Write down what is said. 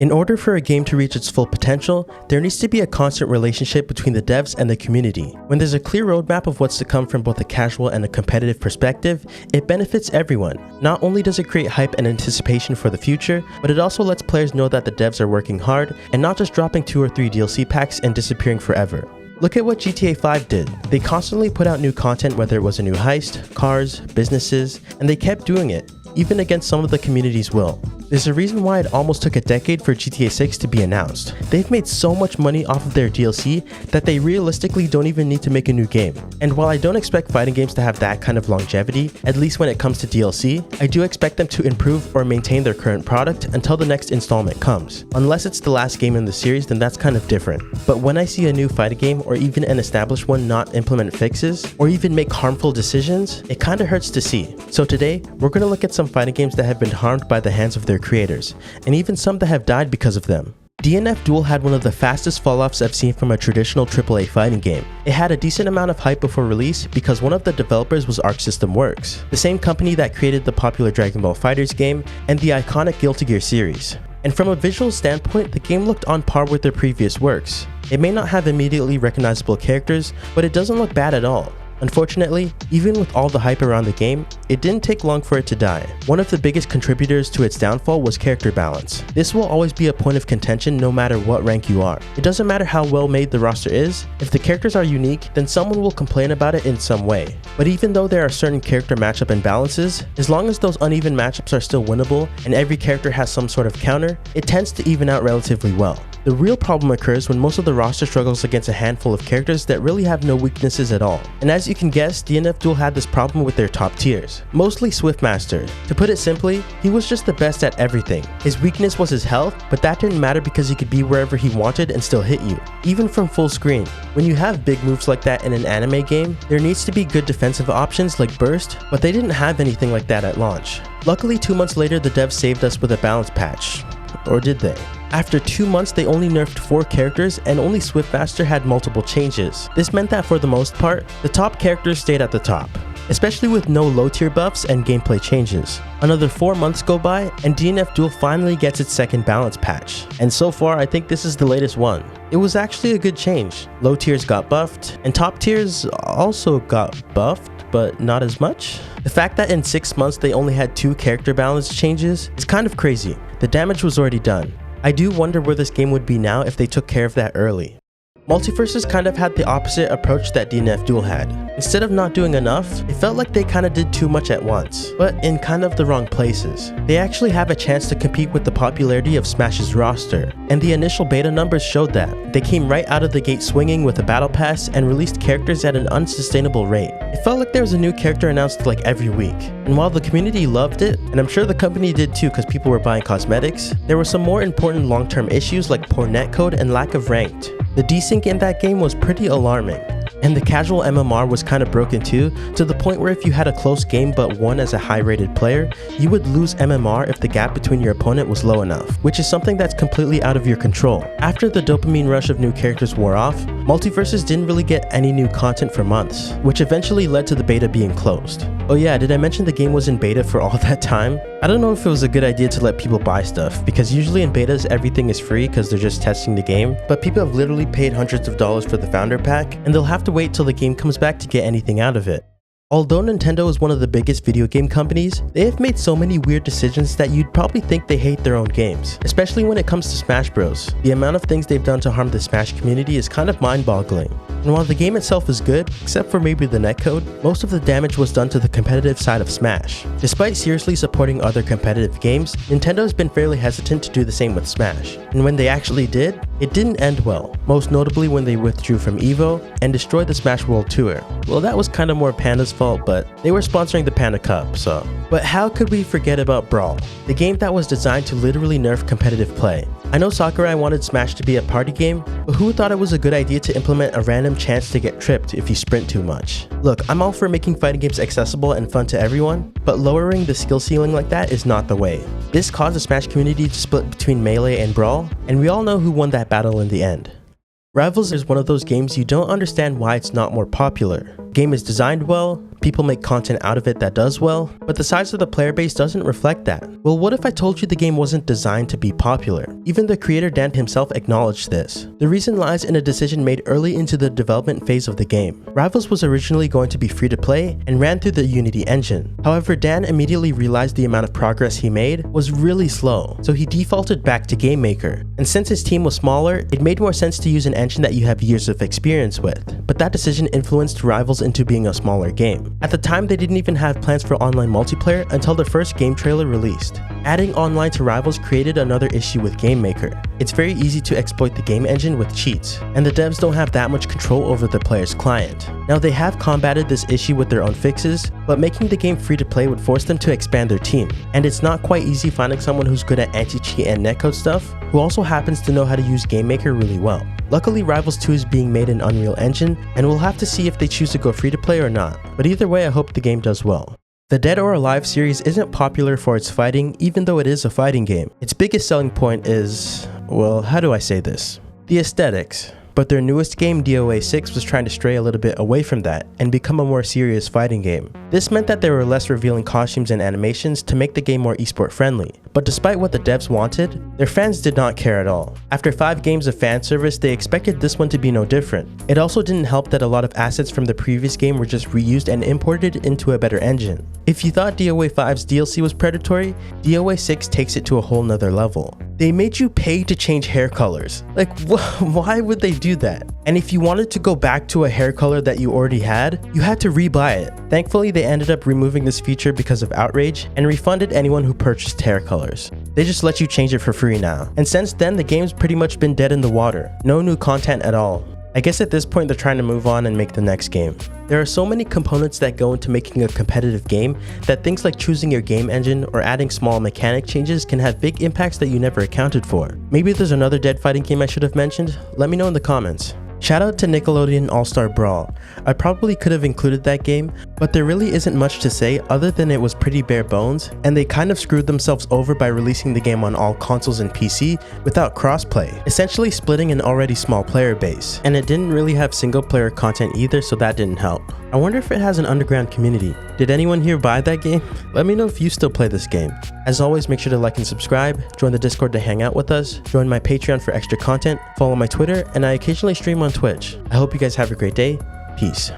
In order for a game to reach its full potential, there needs to be a constant relationship between the devs and the community. When there's a clear roadmap of what's to come from both a casual and a competitive perspective, it benefits everyone. Not only does it create hype and anticipation for the future, but it also lets players know that the devs are working hard and not just dropping 2 or 3 DLC packs and disappearing forever. Look at what GTA 5 did. They constantly put out new content, whether it was a new heist, cars, businesses, and they kept doing it, even against some of the community's will. There's a reason why it almost took a decade for GTA 6 to be announced. They've made so much money off of their DLC that they realistically don't even need to make a new game. And while I don't expect fighting games to have that kind of longevity, at least when it comes to DLC, I do expect them to improve or maintain their current product until the next installment comes. Unless it's the last game in the series, then that's kind of different. But when I see a new fighting game or even an established one not implement fixes or even make harmful decisions, it kinda hurts to see. So today, we're gonna look at some fighting games that have been harmed by the hands of their creators, and even some that have died because of them. DNF Duel had one of the fastest fall-offs I've seen from a traditional AAA fighting game. It had a decent amount of hype before release because one of the developers was Arc System Works, the same company that created the popular Dragon Ball FighterZ game and the iconic Guilty Gear series. And from a visual standpoint, the game looked on par with their previous works. It may not have immediately recognizable characters, but it doesn't look bad at all. Unfortunately, even with all the hype around the game, it didn't take long for it to die. One of the biggest contributors to its downfall was character balance. This will always be a point of contention no matter what rank you are. It doesn't matter how well made the roster is, if the characters are unique, then someone will complain about it in some way. But even though there are certain character matchup imbalances, as long as those uneven matchups are still winnable and every character has some sort of counter, it tends to even out relatively well. The real problem occurs when most of the roster struggles against a handful of characters that really have no weaknesses at all. And as you can guess, DNF Duel had this problem with their top tiers, mostly Swiftmaster. To put it simply, he was just the best at everything. His weakness was his health, but that didn't matter because he could be wherever he wanted and still hit you, even from full screen. When you have big moves like that in an anime game, there needs to be good defensive options like burst, but they didn't have anything like that at launch. Luckily, 2 months later, the devs saved us with a balance patch. Or did they? After 2 months, they only nerfed 4 characters and only Swiftmaster had multiple changes. This meant that for the most part, the top characters stayed at the top, especially with no low tier buffs and gameplay changes. Another 4 months go by and DNF Duel finally gets its second balance patch. And so far, I think this is the latest one. It was actually a good change. Low tiers got buffed and top tiers also got buffed, but not as much. The fact that in 6 months they only had 2 character balance changes is kind of crazy. The damage was already done. I do wonder where this game would be now if they took care of that early. Multiversus kind of had the opposite approach that DNF Duel had. Instead of not doing enough, it felt like they kind of did too much at once, but in kind of the wrong places. They actually have a chance to compete with the popularity of Smash's roster, and the initial beta numbers showed that. They came right out of the gate swinging with a battle pass and released characters at an unsustainable rate. It felt like there was a new character announced like every week, and while the community loved it, and I'm sure the company did too because people were buying cosmetics, there were some more important long-term issues like poor netcode and lack of ranked. The desync in that game was pretty alarming, and the casual MMR was kind of broken too, to the point where if you had a close game but won as a high rated player, you would lose MMR if the gap between your opponent was low enough, which is something that's completely out of your control. After the dopamine rush of new characters wore off, Multiversus didn't really get any new content for months, which eventually led to the beta being closed. Oh yeah, did I mention the game was in beta for all that time? I don't know if it was a good idea to let people buy stuff, because usually in betas everything is free because they're just testing the game, but people have literally paid hundreds of dollars for the founder pack, and they'll have to wait till the game comes back to get anything out of it. Although Nintendo is one of the biggest video game companies, they have made so many weird decisions that you'd probably think they hate their own games, especially when it comes to Smash Bros. The amount of things they've done to harm the Smash community is kind of mind-boggling. And while the game itself is good, except for maybe the netcode, most of the damage was done to the competitive side of Smash. Despite seriously supporting other competitive games, Nintendo has been fairly hesitant to do the same with Smash. And when they actually did, it didn't end well, most notably when they withdrew from EVO and destroyed the Smash World Tour. Well, that was kind of more Panda's fault, but they were sponsoring the Panda Cup, so. But how could we forget about Brawl, the game that was designed to literally nerf competitive play? I know Sakurai wanted Smash to be a party game, but who thought it was a good idea to implement a random chance to get tripped if you sprint too much? Look, I'm all for making fighting games accessible and fun to everyone, but lowering the skill ceiling like that is not the way. This caused the Smash community to split between Melee and Brawl, and we all know who won that battle in the end. Rivals is one of those games you don't understand why it's not more popular. The game is designed well, people make content out of it that does well, but the size of the player base doesn't reflect that. Well, what if I told you the game wasn't designed to be popular? Even the creator Dan himself acknowledged this. The reason lies in a decision made early into the development phase of the game. Rivals was originally going to be free to play and ran through the Unity engine. However, Dan immediately realized the amount of progress he made was really slow, so he defaulted back to Game Maker. And since his team was smaller, it made more sense to use an engine that you have years of experience with. But that decision influenced Rivals into being a smaller game. At the time, they didn't even have plans for online multiplayer until the first game trailer released. Adding online to Rivals created another issue with Game Maker. It's very easy to exploit the game engine with cheats, and the devs don't have that much control over the player's client. Now, they have combated this issue with their own fixes, but making the game free to play would force them to expand their team. And it's not quite easy finding someone who's good at anti-cheat and netcode stuff, who also happens to know how to use Game Maker really well. Luckily, Rivals 2 is being made in Unreal Engine, and we'll have to see if they choose to go free to play or not. But either way, I hope the game does well. The Dead or Alive series isn't popular for its fighting, even though it is a fighting game. Its biggest selling point is, well, how do I say this? The aesthetics. But their newest game, DOA 6, was trying to stray a little bit away from that and become a more serious fighting game. This meant that there were less revealing costumes and animations to make the game more esport friendly. But despite what the devs wanted, their fans did not care at all. After 5 games of fan service, they expected this one to be no different. It also didn't help that a lot of assets from the previous game were just reused and imported into a better engine. If you thought DOA 5's DLC was predatory, DOA 6 takes it to a whole nother level. They made you pay to change hair colors. Like, why would they do that? And if you wanted to go back to a hair color that you already had, you had to rebuy it. Thankfully, they ended up removing this feature because of outrage and refunded anyone who purchased hair colors. They just let you change it for free now. And since then, the game's pretty much been dead in the water. No new content at all. I guess at this point they're trying to move on and make the next game. There are so many components that go into making a competitive game that things like choosing your game engine or adding small mechanic changes can have big impacts that you never accounted for. Maybe there's another dead fighting game I should have mentioned? Let me know in the comments. Shout out to Nickelodeon All-Star Brawl. I probably could have included that game, but there really isn't much to say other than it was pretty bare bones, and they kind of screwed themselves over by releasing the game on all consoles and PC without crossplay, essentially splitting an already small player base. And it didn't really have single player content either, so that didn't help. I wonder if it has an underground community. Did anyone here buy that game? Let me know if you still play this game. As always, make sure to like and subscribe, join the Discord to hang out with us, join my Patreon for extra content, follow my Twitter, and I occasionally stream on Twitch. I hope you guys have a great day. Peace.